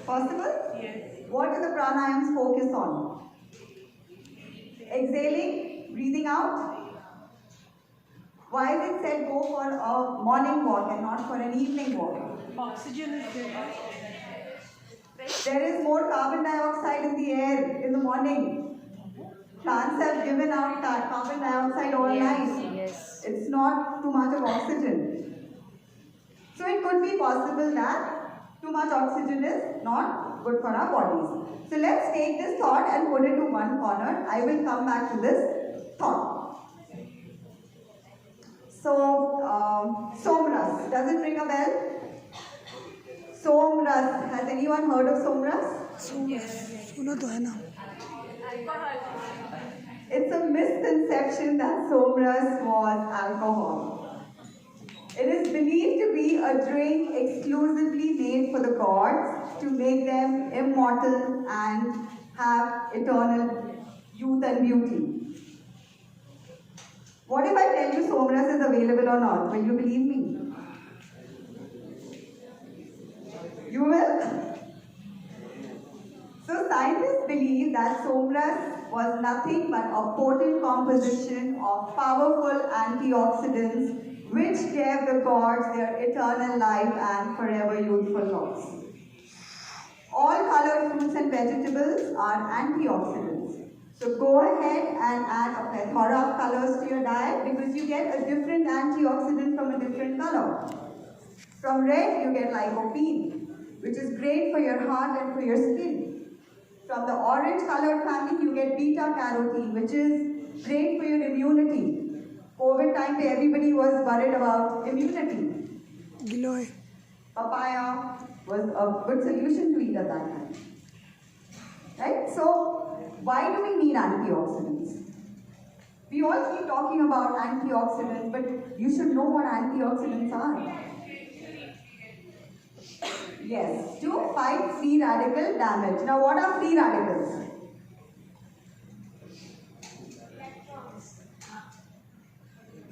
Possible? Yes. What do the pranayams focus on? Exhaling, breathing out. Why is it said go for a morning walk and not for an evening walk? Oxygen is there. There is more carbon dioxide in the air in the morning. Plants have given out carbon dioxide all night. Yes. It's not too much of oxygen. So it could be possible that too much oxygen is not good for our bodies. So let's take this thought and put it to one corner. I will come back to this thought. So, Somras, does it ring a bell? Somras, has anyone heard of Somras? सुना तो है ना. It's a misconception that Somras was alcohol. It is believed to be a drink exclusively made for the gods to make them immortal and have eternal youth and beauty. What if I tell you Somras is available on earth? Will you believe me? You will? So scientists believe that Somras was nothing but a potent composition of powerful antioxidants which gave the gods their eternal life and forever youthful looks. All colored fruits and vegetables are antioxidants. So go ahead and add a plethora of colors to your diet because you get a different antioxidant from a different color. From red you get lycopene, which is great for your heart and for your skin. From the orange colored family you get beta carotene, which is great for your immunity. COVID time everybody was worried about immunity. Giloy. Papaya was a good solution to eat at that time. Right? So, why do we need antioxidants? We all keep talking about antioxidants, but you should know what antioxidants are. Yes, to fight free radical damage. Now, what are free radicals?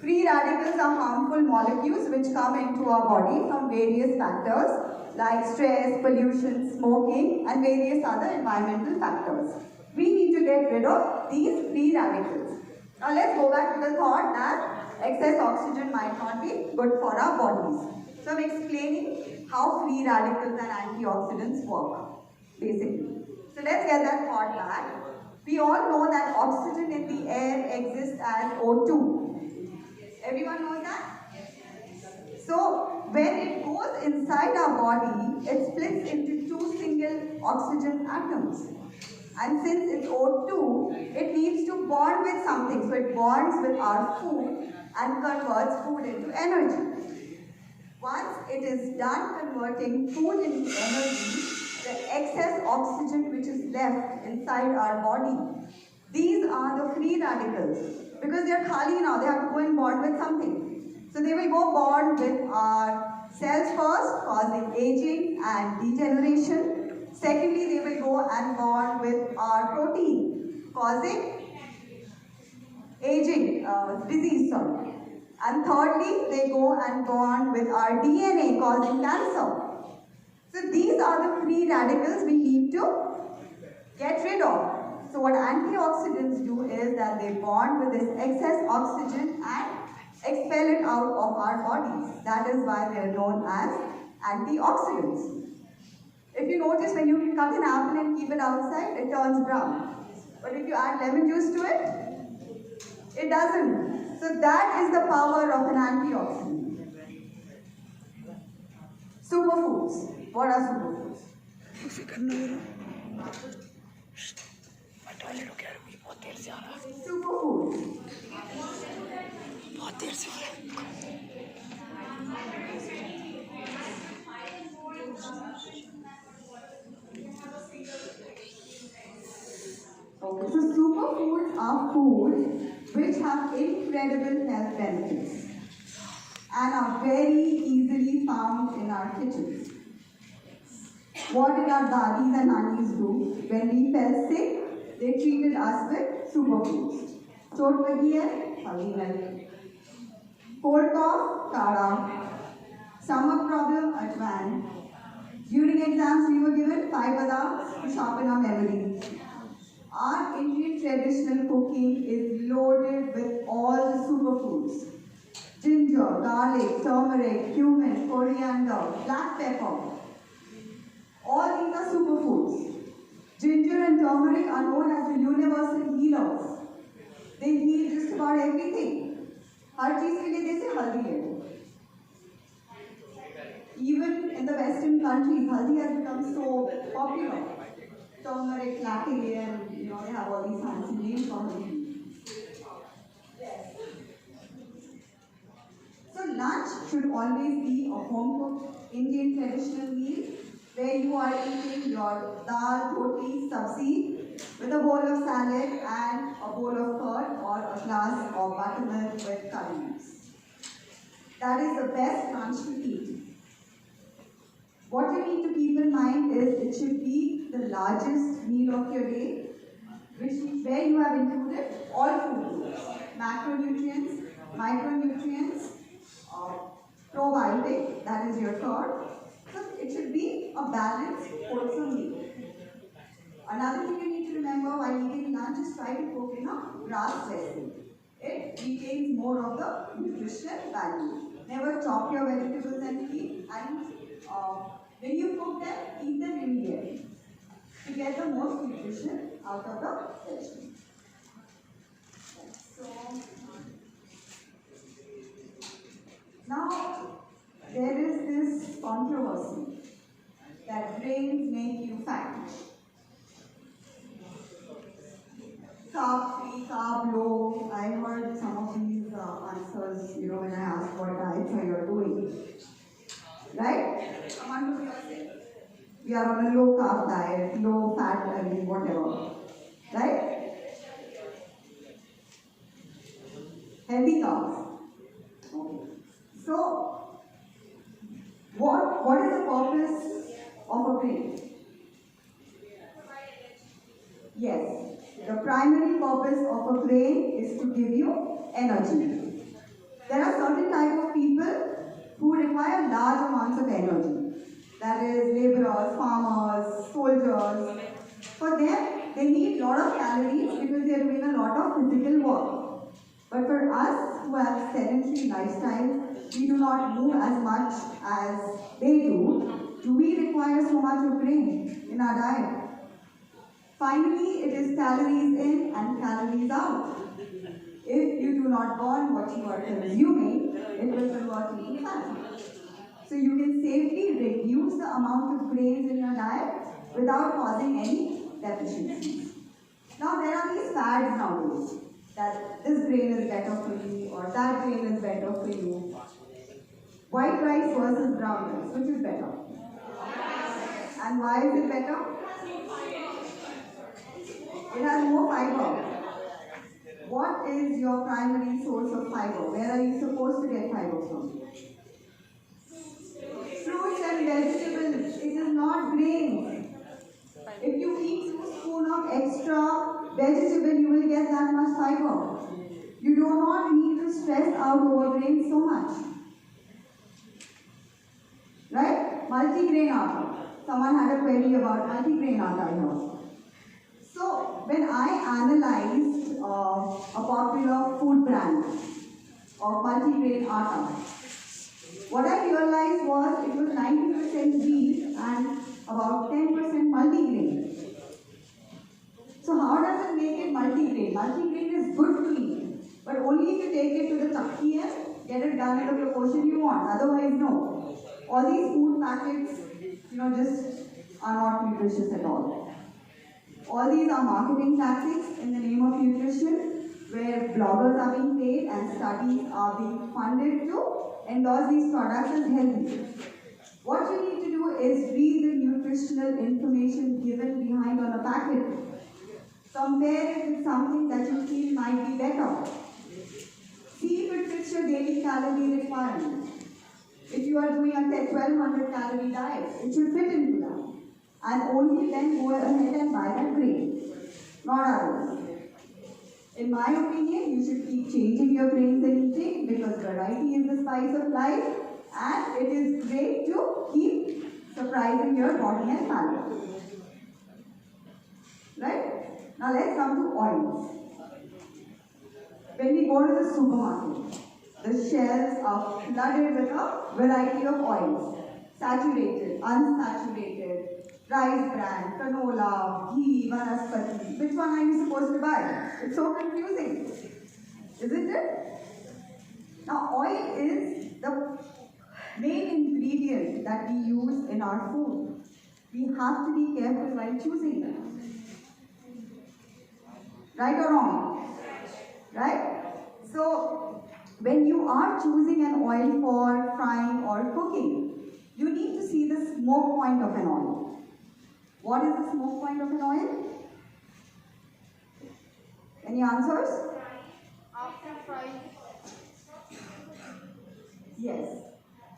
Free radicals are harmful molecules which come into our body from various factors like stress, pollution, smoking, and various other environmental factors. We need to get rid of these free radicals. Now let's go back to the thought that excess oxygen might not be good for our bodies. So I'm explaining how free radicals and antioxidants work, basically. So let's get that thought back. We all know that oxygen in the air exists as O2. Everyone knows that? So when it goes inside our body, it splits into two single oxygen atoms. And since it's O2, it needs to bond with something. So it bonds with our food and converts food into energy. Once it is done converting food into energy, the excess oxygen which is left inside our body, these are the free radicals. Because they are khali now, they have to go and bond with something. So they will go bond with our cells first, causing aging and degeneration. Secondly, they will go and bond with our protein, causing aging, disease, sorry. And thirdly, they go and bond with our DNA, causing cancer. So these are the free radicals we need to get rid of. So what antioxidants do is that they bond with this excess oxygen and expel it out of our bodies. That is why they are known as antioxidants. If you notice, when you cut an apple and keep it outside, it turns brown. But if you add lemon juice to it, it doesn't. So that is the power of an antioxidant. Superfoods. What are superfoods? Superfoods. Okay, so superfoods are foods which have incredible health benefits and are very easily found in our kitchens. What did our dadis and nannies do? When we fell sick, they treated us with superfoods. Chot lagi hai, haldi hai. Cold cough, kada. Stomach problem, ajwain. During exams we were given in 5 badams to sharpen our memory. Our Indian traditional cooking is loaded with all the superfoods. Ginger, garlic, turmeric, cumin, coriander, black pepper. All these are superfoods. Ginger and turmeric are known as the universal healers. They heal just about everything. हर चीज के लिए जैसे हल्दी ले लो. Even in the Western countries, haldi has become so popular. Turmeric, latte, and they have all these fancy names for haldi. So lunch should always be a home-cooked Indian traditional meal where you are eating your dal, roti, sabzi with a bowl of salad and a bowl of curd or a glass of buttermilk with curry leaves. That is the best lunch to eat. What you need to keep in mind is it should be the largest meal of your day, where you have included all food groups, macronutrients, micronutrients, probiotic, that is your third. So it should be a balanced, wholesome meal. Another thing you need to remember while eating lunch is try to cook in a brass vessel. It retains more of the nutritional value. Never chop your vegetables and eat, and when you cook them, eat them immediately to get the most nutrition out of the vegetables. So now there is this controversy that grains make you fat. Carb free, carb low. I heard some of these answers, when I asked what diets are you doing. Right? Someone would say, we are on a low carb diet, low fat, whatever. Right? Healthy carbs. Okay. So, what is the purpose of a grain? Yes. The primary purpose of a grain is to give you energy. There are certain types of people who require large amounts of energy. That is laborers, farmers, soldiers. For them, they need a lot of calories because they are doing a lot of physical work. But for us who have sedentary lifestyles, we do not move as much as they do. Do we require so much of grain in our diet? Finally, it is calories in and calories out. If you do not burn what you are consuming, it will convert into fat. So you can safely reduce the amount of grains in your diet without causing any deficiencies. Now there are these fads nowadays that this grain is better for you or that grain is better for you. White rice versus brown rice, which is better? And why is it better? It has more fiber. What is your primary source of fiber? Where are you supposed to get fiber from? Fruits and vegetables. It is not grains. If you eat 2 spoons of extra vegetable, you will get that much fiber. You do not need to stress out over grains so much. Right? Multigrain atta. Someone had a query about multigrain atta here. So, when I analyzed a popular food brand of multigrain atta, what I realized was it was 90% wheat and about 10% multigrain. So, how does it make it multigrain? Multigrain is good to eat, but only if you take it to the chakki and get it done in the proportion you want. Otherwise, no. All these food packets, just are not nutritious at all. All these are marketing tactics in the name of nutrition, where bloggers are being paid and studies are being funded to endorse these products as healthy. What you need to do is read the nutritional information given behind on a packet. Compare it with something that you feel might be better. See if it fits your daily calorie requirement. If you are doing a 1200 calorie diet, it should fit into that. And only then go ahead and buy that grain, not otherwise. In my opinion, you should keep changing your grains and eating because variety is the spice of life, and it is great to keep surprising your body and palate. Right? Now let's come to oils. When we go to the supermarket, the shelves are flooded with a variety of oils. Saturated, unsaturated, rice bran, canola, ghee, vanaspati. Which one are you supposed to buy? It's so confusing, isn't it? Now oil is the main ingredient that we use in our food. We have to be careful while choosing it. Right or wrong? Right? So, when you are choosing an oil for frying or cooking, you need to see the smoke point of an oil. What is the smoke point of an oil? Any answers? After frying. Yes.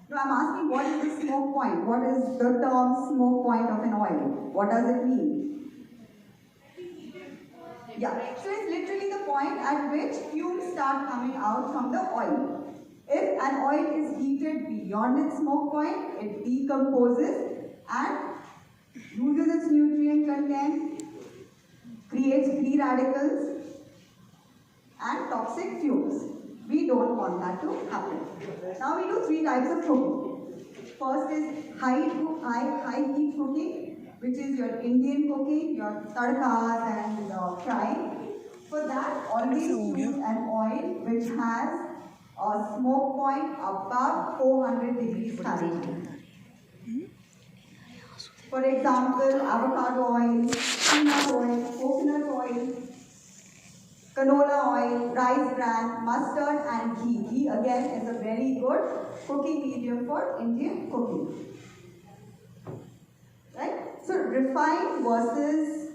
No, I'm asking what is the smoke point? What is the term smoke point of an oil? What does it mean? Yeah, so it's literally the point at which fumes start coming out from the oil. If an oil is heated beyond its smoke point, it decomposes and loses its nutrient content, creates free radicals and toxic fumes. We don't want that to happen. Now we do 3 types of cooking. First is high heat cooking, which is your Indian cooking, your tadkas and frying. For that, always use an oil which has a smoke point above 400 degrees Fahrenheit. For example, avocado oil, peanut oil, coconut oil, canola oil, rice bran, mustard and ghee. Ghee again is a very good cooking medium for Indian cooking. Right? So refined versus